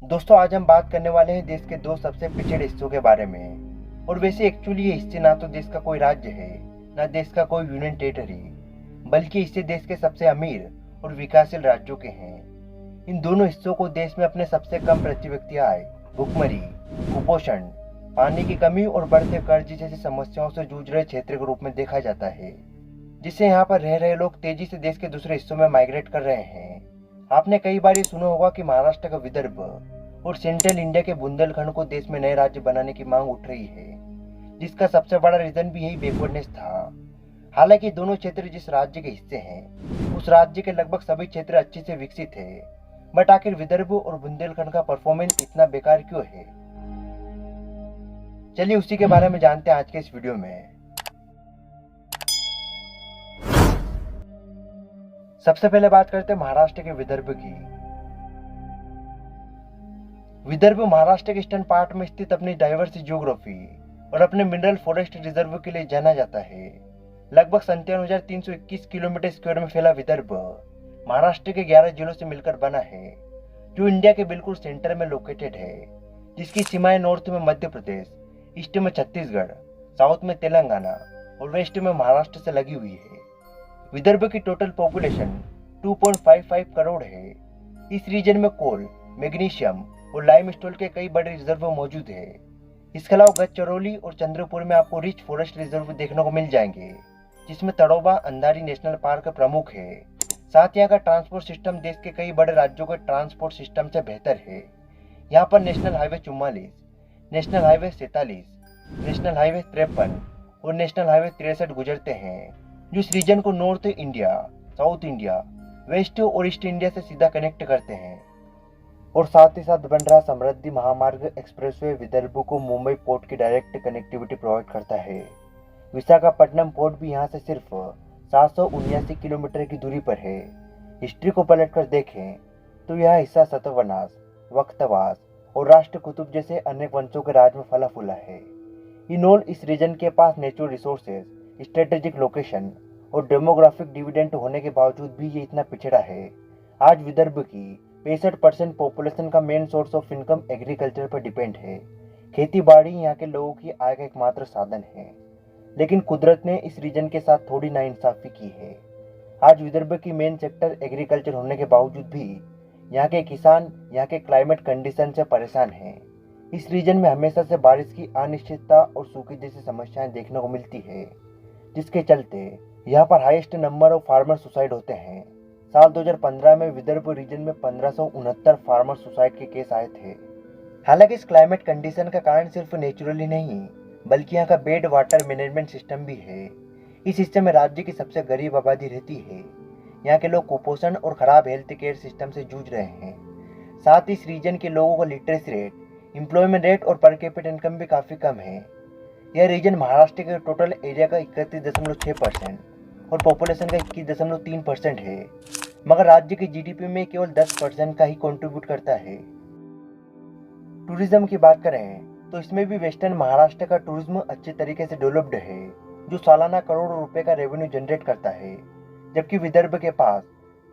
दोस्तों, आज हम बात करने वाले हैं देश के दो सबसे पिछड़े हिस्सों के बारे में। और वैसे एक्चुअली ये हिस्से ना तो देश का कोई राज्य है, ना देश का कोई यूनियन टेरिटरी, बल्कि हिस्से देश के सबसे अमीर और विकासशील राज्यों के हैं। इन दोनों हिस्सों को देश में अपने सबसे कम प्रति व्यक्ति आय, भुखमरी, कुपोषण, पानी की कमी और बढ़ते कर्ज जैसी समस्याओं से जूझ रहे क्षेत्र के रूप में देखा जाता है, जिससे यहाँ पर रह रहे लोग तेजी से देश के दूसरे हिस्सों में माइग्रेट कर रहे हैं। आपने कई बार ये सुना होगा कि महाराष्ट्र का विदर्भ और सेंट्रल इंडिया के बुंदेलखंड को देश में नए राज्य बनाने की मांग उठ रही है, जिसका सबसे बड़ा रीजन भी यही बैकवर्डनेस था। हालांकि दोनों क्षेत्र जिस राज्य के हिस्से हैं, उस राज्य के लगभग सभी क्षेत्र अच्छे से विकसित है। बट आखिर विदर्भ और बुंदेलखंड का परफॉर्मेंस इतना बेकार क्यों है? चलिए उसी के बारे में जानते हैं आज के इस वीडियो में। सबसे पहले बात करते हैं महाराष्ट्र के विदर्भ की। विदर्भ महाराष्ट्र के ईस्टर्न पार्ट में स्थित अपनी डाइवर्स ज्योग्राफी और अपने मिनरल फॉरेस्ट रिजर्व के लिए जाना जाता है। लगभग 57,321 किलोमीटर स्क्वायर में फैला विदर्भ महाराष्ट्र के 11 जिलों से मिलकर बना है, जो इंडिया के बिल्कुल सेंटर में लोकेटेड है, जिसकी सीमाएं नॉर्थ में मध्य प्रदेश, ईस्ट में छत्तीसगढ़, साउथ में तेलंगाना और वेस्ट में महाराष्ट्र से लगी हुई है। विदर्भ की टोटल पॉपुलेशन 2.55 करोड़ है। इस रीजन में कोल, मैग्नीशियम और लाइमस्टोन के कई बड़े रिजर्व मौजूद है। इसके अलावा गढ़चिरौली और चंद्रपुर में आपको रिच फॉरेस्ट रिजर्व देखने को मिल जाएंगे, जिसमें तड़ोबा अंधारी नेशनल पार्क प्रमुख है। साथ ही यहाँ का ट्रांसपोर्ट सिस्टम देश के कई बड़े राज्यों के ट्रांसपोर्ट सिस्टम से बेहतर है। यहाँ पर national highway 44, national highway 47, national highway 53 और नेशनल हाईवे 63 गुजरते हैं, जो इस रीजन को north India, south India, west और ईस्ट इंडिया से सीधा कनेक्ट करते हैं। और साथ ही साथ बन रहा समृद्धि महामार्ग एक्सप्रेसवे विदर्भ को मुंबई पोर्ट की डायरेक्ट कनेक्टिविटी प्रोवाइड करता है। विशाखापट्टनम पोर्ट भी यहाँ से सिर्फ 779 किलोमीटर की दूरी पर है। हिस्ट्री को पलटकर देखें तो यह हिस्सा सतवनाश, वक्तवास और राष्ट्र कुतुब जैसे अनेक वंशों के राज में फला फूला है। इन ऑल इस रीजन के पास नेचुरल रिसोर्सेज, स्ट्रेटेजिक लोकेशन और डेमोग्राफिक डिविडेंड होने के बावजूद भी ये इतना पिछड़ा है। आज विदर्भ की 65% पॉपुलेशन का main source of income agriculture पर डिपेंड है। खेती बाड़ी यहाँ के लोगों की आय का एकमात्र साधन है, लेकिन कुदरत ने इस रीजन के साथ थोड़ी नाइंसाफी की है। आज विदर्भ की मेन सेक्टर एग्रीकल्चर होने के बावजूद भी यहाँ के किसान यहाँ के क्लाइमेट कंडीशन से परेशान हैं। इस रीजन में हमेशा से बारिश की अनिश्चितता और सूखी जैसी समस्याएं देखने को मिलती है, जिसके चलते यहाँ पर highest number of farmer suicide होते हैं। साल 2015 में विदर्भ रीजन में 1569 फार्मर सुसाइड के केस आए थे। हालांकि इस क्लाइमेट कंडीशन का कारण सिर्फ नेचुरली नहीं, बल्कि यहाँ का बेड वाटर मैनेजमेंट सिस्टम भी है। इस हिस्से में राज्य की सबसे गरीब आबादी रहती है। यहाँ के लोग कुपोषण और खराब हेल्थ केयर सिस्टम से जूझ रहे हैं। साथ ही इस रीजन के लोगों का लिटरेसी रेट, एम्प्लॉयमेंट रेट और पर कैपिटा इनकम भी काफ़ी कम है। यह रीजन महाराष्ट्र के टोटल एरिया का 31.6% और पॉपुलेशन का 21.3% है, मगर राज्य की जीडीपी में केवल 10% का ही कंट्रीब्यूट करता है। टूरिज्म की बात करें तो इसमें भी वेस्टर्न महाराष्ट्र का टूरिज्म अच्छे तरीके से डेवलप्ड है, जो सालाना करोड़ों रुपए का रेवेन्यू जनरेट करता है। जबकि विदर्भ के पास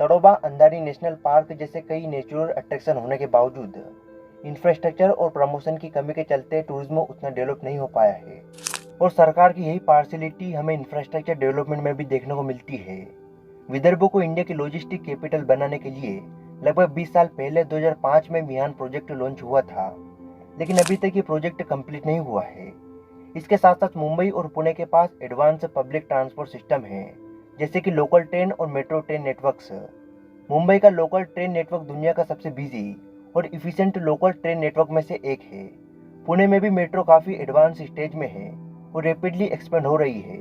तड़ोबा अंधारी नेशनल पार्क जैसे कई नेचुरल अट्रैक्शन होने के बावजूद इंफ्रास्ट्रक्चर और प्रमोशन की कमी के चलते टूरिज्म उतना डेवलप नहीं हो पाया है। और सरकार की यही पार्शियलिटी हमें इंफ्रास्ट्रक्चर डेवलपमेंट में भी देखने को मिलती है। विदर्भ को इंडिया की लॉजिस्टिक कैपिटल बनाने के लिए लगभग 20 साल पहले 2005 में मिहान प्रोजेक्ट लॉन्च हुआ था, लेकिन अभी तक ये प्रोजेक्ट कंप्लीट नहीं हुआ है। इसके साथ साथ मुंबई और पुणे के पास एडवांस पब्लिक ट्रांसपोर्ट सिस्टम है, जैसे कि लोकल ट्रेन और मेट्रो ट्रेन नेटवर्क्स। मुंबई का लोकल ट्रेन नेटवर्क दुनिया का सबसे बिजी और इफिशिएंट लोकल ट्रेन नेटवर्क में से एक है। पुणे में भी मेट्रो काफ़ी एडवांस स्टेज में है और रैपिडली एक्सपेंड हो रही है,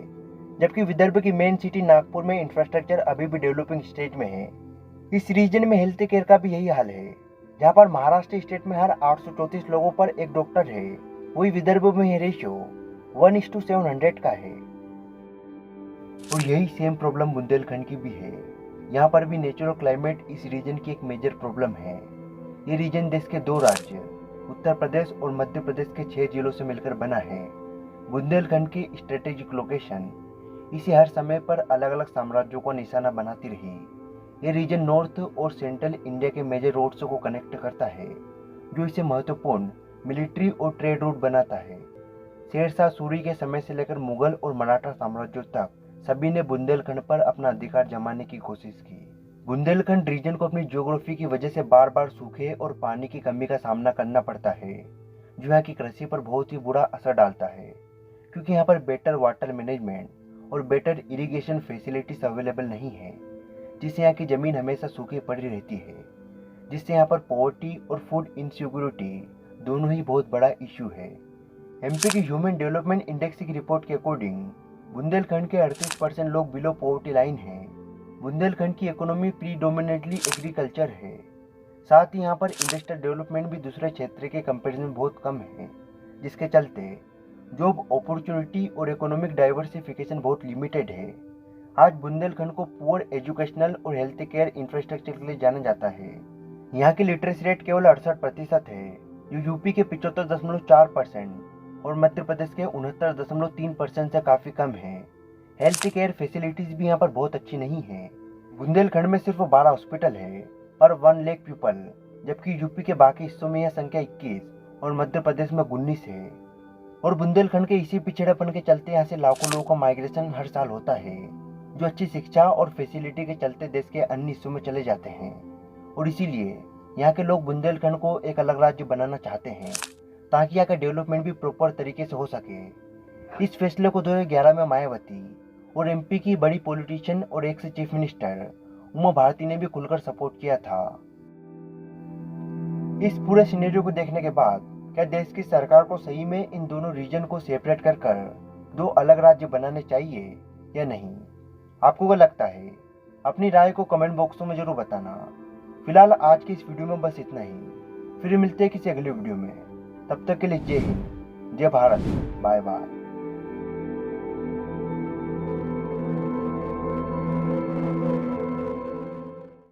जबकि विदर्भ की मेन सिटी नागपुर में इंफ्रास्ट्रक्चर अभी भी डेवलपिंग स्टेज में है। इस रीजन में हेल्थ केयर का भी यही हाल है, जहाँ पर महाराष्ट्र स्टेट में हर 834 लोगों पर एक डॉक्टर है, वही विदर्भ में यह रेशियो 1:700 का है। और यही सेम प्रॉब्लम बुंदेलखंड की भी है। यहाँ पर भी नेचुरल क्लाइमेट इस रीजन की एक मेजर प्रॉब्लम है। ये रीजन देश के दो राज्य उत्तर प्रदेश और मध्य प्रदेश के 6 जिलों से मिलकर बना है। बुंदेलखंड की स्ट्रेटेजिक लोकेशन इसे हर समय पर अलग अलग साम्राज्यों को निशाना बनाती रही। ये रीजन नॉर्थ और सेंट्रल इंडिया के मेजर रोड्स को कनेक्ट करता है जो इसे महत्वपूर्ण मिलिट्री और ट्रेड रूट बनाता है। शेरशाह सूरी के समय से लेकर मुगल और मराठा साम्राज्यों तक सभी ने बुंदेलखंड पर अपना अधिकार जमाने की कोशिश की। बुंदेलखंड रीजन को अपनी ज्योग्राफी की वजह से बार बार सूखे और पानी की कमी का सामना करना पड़ता है, जो यहाँ की कृषि पर बहुत ही बुरा असर डालता है, क्योंकि यहाँ पर बेटर वाटर मैनेजमेंट और बेटर इरिगेशन फैसिलिटीज अवेलेबल नहीं है, जिससे यहाँ की ज़मीन हमेशा सूखी पड़ी रहती है, जिससे यहाँ पर पॉवर्टी और फूड इनसिक्योरिटी दोनों ही बहुत बड़ा इश्यू है। एमपी की ह्यूमन डेवलपमेंट इंडेक्स की रिपोर्ट के अकॉर्डिंग बुंदेलखंड के 38% लोग बिलो पॉवर्टी लाइन हैं। बुंदेलखंड की इकोनॉमी प्रीडोमिनेटली एग्रीकल्चर है। साथ ही यहाँ पर इंडस्ट्रियल डेवलपमेंट भी दूसरे क्षेत्र के कंपैरिजन में बहुत कम है, जिसके चलते जॉब अपॉर्चुनिटी और इकोनॉमिक डाइवर्सिफिकेशन बहुत लिमिटेड है। आज बुंदेलखंड को पुअर एजुकेशनल और हेल्थ केयर इंफ्रास्ट्रक्चर के लिए जाना जाता है। यहाँ की लिटरेसी रेट केवल 68% है, जो यूपी के 75.4% और मध्य प्रदेश के 69.3% से काफ़ी कम है। हेल्थ केयर फैसिलिटीज़ भी यहाँ पर बहुत अच्छी नहीं है। बुंदेलखंड में सिर्फ 12 हॉस्पिटल है पर 1 लाख पीपल, जबकि यूपी के बाकी हिस्सों में यह संख्या 21 और मध्य प्रदेश में 19 है। और बुंदेलखंड के इसी पिछड़ेपन के चलते यहाँ से लाखों लोगों का माइग्रेशन हर साल होता है, जो अच्छी शिक्षा और फैसिलिटी के चलते देश के अन्य हिस्सों में चले जाते हैं। और इसीलिए यहाँ के लोग बुंदेलखंड को एक अलग राज्य बनाना चाहते हैं, ताकि यहाँ का डेवलपमेंट भी प्रॉपर तरीके से हो सके। इस फैसले को 2011 में मायावती और एमपी की बड़ी पॉलिटिशियन और ex chief minister Uma Bharati ने भी खुलकर सपोर्ट किया था। इस पूरे सिनेरियो को देखने के बाद क्या देश की सरकार को सही में इन दोनों रीजन को सेपरेट कर 2 अलग राज्य बनाने चाहिए या नहीं? आपको क्या लगता है? अपनी राय को कमेंट बॉक्स में जरूर बताना। फिलहाल आज की इस वीडियो में बस इतना ही। फिर मिलते हैं किसी अगले वीडियो में। तब तक के लिए जय हिंद, जय भारत, बाय बाय।